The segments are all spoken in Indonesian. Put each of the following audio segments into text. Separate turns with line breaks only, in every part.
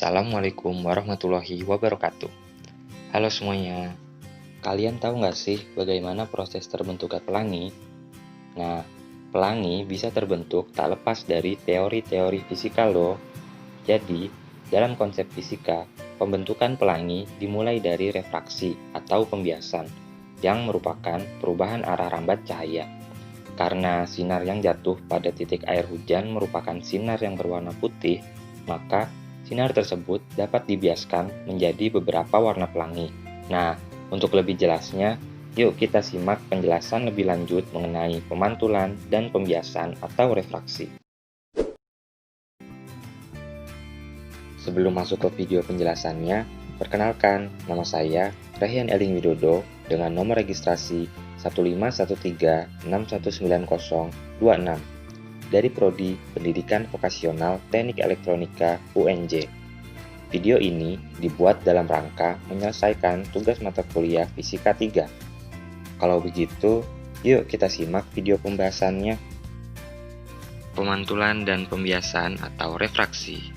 Assalamualaikum warahmatullahi wabarakatuh. Halo semuanya, kalian tahu nggak sih bagaimana proses terbentuknya pelangi? Nah, pelangi bisa terbentuk tak lepas dari teori-teori fisika loh. Jadi, dalam konsep fisika, pembentukan pelangi dimulai dari refraksi atau pembiasan, yang merupakan perubahan arah rambat cahaya. Karena sinar yang jatuh pada titik air hujan merupakan sinar yang berwarna putih, maka sinar tersebut dapat dibiaskan menjadi beberapa warna pelangi. Nah, untuk lebih jelasnya, yuk kita simak penjelasan lebih lanjut mengenai pemantulan dan pembiasan atau refraksi. Sebelum masuk ke video penjelasannya, perkenalkan, nama saya Rehian Eling Widodo dengan nomor registrasi 15136190026 dari Prodi Pendidikan Vokasional Teknik Elektronika UNJ. Video ini dibuat dalam rangka menyelesaikan tugas mata kuliah Fisika 3. Kalau begitu, yuk kita simak video pembahasannya. Pemantulan dan pembiasan atau refraksi.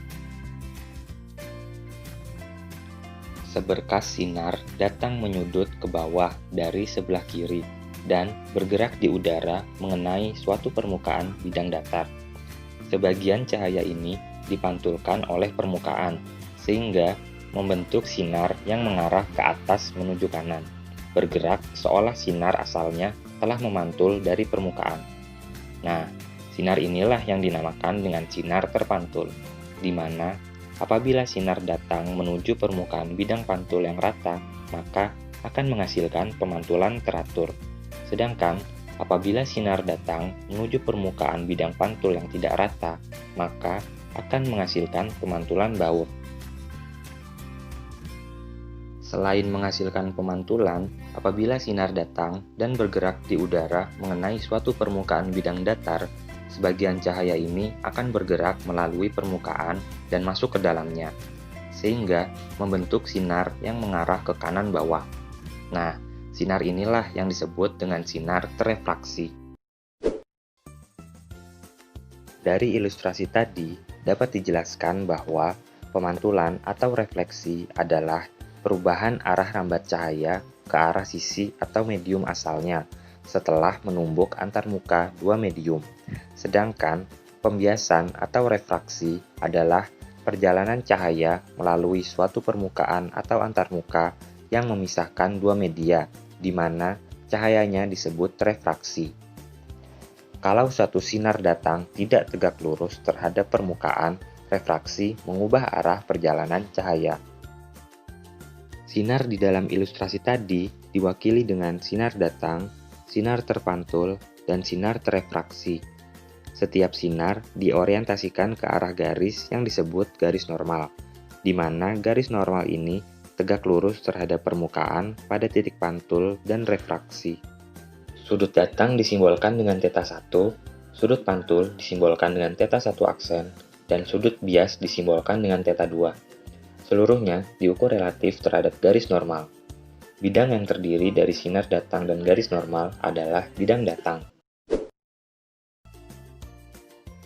Seberkas sinar datang menyudut ke bawah dari sebelah kiri dan bergerak di udara mengenai suatu permukaan bidang datar. Sebagian cahaya ini dipantulkan oleh permukaan, sehingga membentuk sinar yang mengarah ke atas menuju kanan, bergerak seolah sinar asalnya telah memantul dari permukaan. Nah, sinar inilah yang dinamakan dengan sinar terpantul, di mana apabila sinar datang menuju permukaan bidang pantul yang rata, maka akan menghasilkan pemantulan teratur. Sedangkan apabila sinar datang menuju permukaan bidang pantul yang tidak rata, maka akan menghasilkan pemantulan baur. Selain menghasilkan pemantulan, apabila sinar datang dan bergerak di udara mengenai suatu permukaan bidang datar, sebagian cahaya ini akan bergerak melalui permukaan dan masuk ke dalamnya, sehingga membentuk sinar yang mengarah ke kanan bawah. Nah, sinar inilah yang disebut dengan sinar terefraksi. Dari ilustrasi tadi, dapat dijelaskan bahwa pemantulan atau refleksi adalah perubahan arah rambat cahaya ke arah sisi atau medium asalnya setelah menumbuk antarmuka dua medium. Sedangkan pembiasan atau refraksi adalah perjalanan cahaya melalui suatu permukaan atau antarmuka yang memisahkan dua media, di mana cahayanya disebut refraksi. Kalau suatu sinar datang tidak tegak lurus terhadap permukaan, refraksi mengubah arah perjalanan cahaya. Sinar di dalam ilustrasi tadi diwakili dengan sinar datang, sinar terpantul, dan sinar terefraksi. Setiap sinar diorientasikan ke arah garis yang disebut garis normal, di mana garis normal ini tegak lurus terhadap permukaan pada titik pantul dan refraksi. Sudut datang disimbolkan dengan θ1, sudut pantul disimbolkan dengan θ1 aksen, dan sudut bias disimbolkan dengan θ2. Seluruhnya diukur relatif terhadap garis normal. Bidang yang terdiri dari sinar datang dan garis normal adalah bidang datang.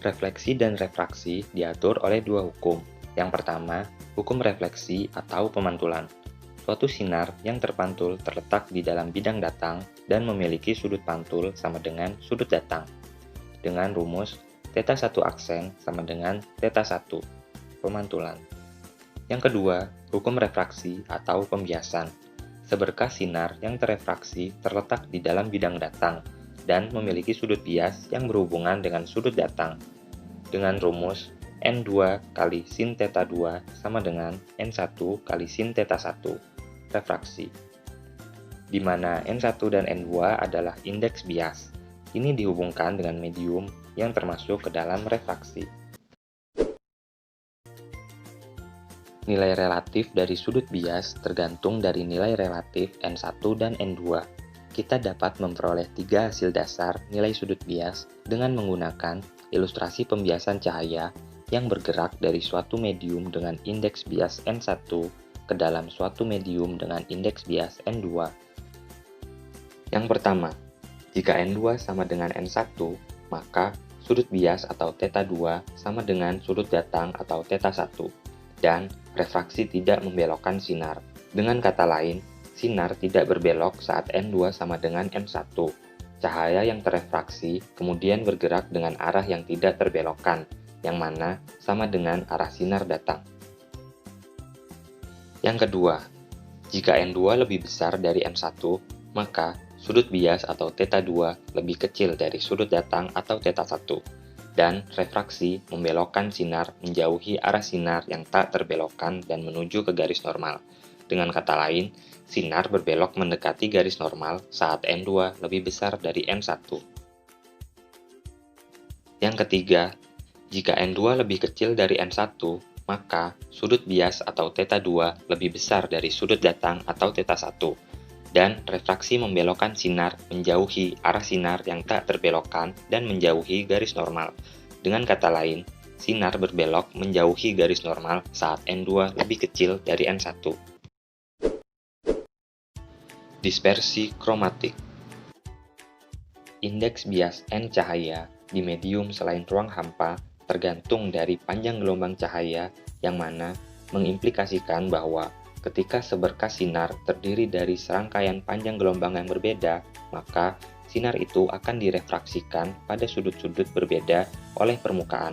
Refleksi dan refraksi diatur oleh dua hukum. Yang pertama, hukum refleksi atau pemantulan. Suatu sinar yang terpantul terletak di dalam bidang datang dan memiliki sudut pantul sama dengan sudut datang. Dengan rumus θ1 aksen sama dengan θ1, pemantulan. Yang kedua, hukum refraksi atau pembiasan. Seberkas sinar yang terefraksi terletak di dalam bidang datang dan memiliki sudut bias yang berhubungan dengan sudut datang. Dengan rumus N2 kali sin θ2 sama dengan N1 kali sin θ1, refraksi. Di mana N1 dan N2 adalah indeks bias. Ini dihubungkan dengan medium yang termasuk ke dalam refraksi. Nilai relatif dari sudut bias tergantung dari nilai relatif N1 dan N2. Kita dapat memperoleh tiga hasil dasar nilai sudut bias dengan menggunakan ilustrasi pembiasan cahaya yang bergerak dari suatu medium dengan indeks bias N1 ke dalam suatu medium dengan indeks bias N2. Yang pertama, jika N2 sama dengan N1, maka sudut bias atau θ2 sama dengan sudut datang atau θ1. dan refraksi tidak membelokkan sinar. Dengan kata lain, sinar tidak berbelok saat N2 sama dengan N1. Cahaya yang terefraksi kemudian bergerak dengan arah yang tidak terbelokkan, yang mana sama dengan arah sinar datang. Yang kedua, jika N2 lebih besar dari N1, maka sudut bias atau θ2 lebih kecil dari sudut datang atau θ1, dan refraksi membelokkan sinar menjauhi arah sinar yang tak terbelokkan dan menuju ke garis normal. Dengan kata lain, sinar berbelok mendekati garis normal saat N2 lebih besar dari N1. Yang ketiga, jika N2 lebih kecil dari N1, maka sudut bias atau θ2 lebih besar dari sudut datang atau θ1, dan refraksi membelokkan sinar menjauhi arah sinar yang tak terbelokkan dan menjauhi garis normal. Dengan kata lain, sinar berbelok menjauhi garis normal saat N2 lebih kecil dari N1. Dispersi kromatik. Indeks bias N cahaya di medium selain ruang hampa tergantung dari panjang gelombang cahaya, yang mana mengimplikasikan bahwa ketika seberkas sinar terdiri dari serangkaian panjang gelombang yang berbeda, maka sinar itu akan direfraksikan pada sudut-sudut berbeda oleh permukaan,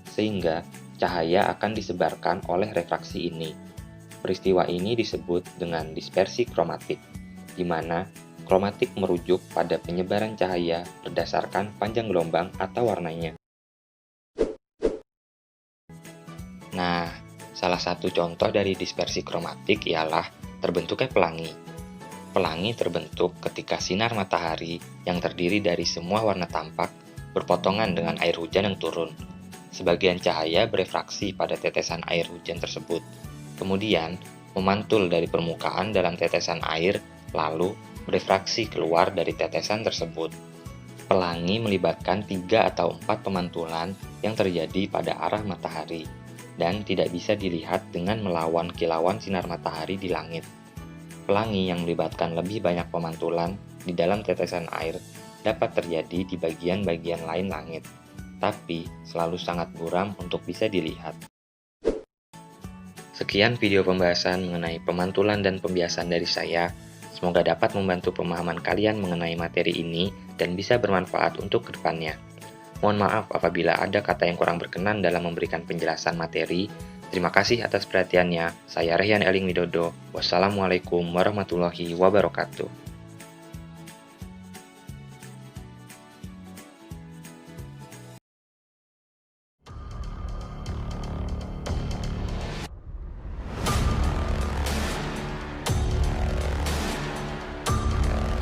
sehingga cahaya akan disebarkan oleh refraksi ini. Peristiwa ini disebut dengan dispersi kromatik, di mana kromatik merujuk pada penyebaran cahaya berdasarkan panjang gelombang atau warnanya. Nah, salah satu contoh dari dispersi kromatik ialah terbentuknya pelangi. Pelangi terbentuk ketika sinar matahari yang terdiri dari semua warna tampak berpotongan dengan air hujan yang turun. Sebagian cahaya berefraksi pada tetesan air hujan tersebut, kemudian memantul dari permukaan dalam tetesan air, lalu berefraksi keluar dari tetesan tersebut. Pelangi melibatkan 3 atau 4 pemantulan yang terjadi pada arah matahari, dan tidak bisa dilihat dengan melawan kilauan sinar matahari di langit. Pelangi yang melibatkan lebih banyak pemantulan di dalam tetesan air dapat terjadi di bagian-bagian lain langit, tapi selalu sangat buram untuk bisa dilihat. Sekian video pembahasan mengenai pemantulan dan pembiasan dari saya. Semoga dapat membantu pemahaman kalian mengenai materi ini dan bisa bermanfaat untuk kedepannya. Mohon maaf apabila ada kata yang kurang berkenan dalam memberikan penjelasan materi. Terima kasih atas perhatiannya. Saya Rehyan Eling Widodo. Wassalamualaikum warahmatullahi wabarakatuh.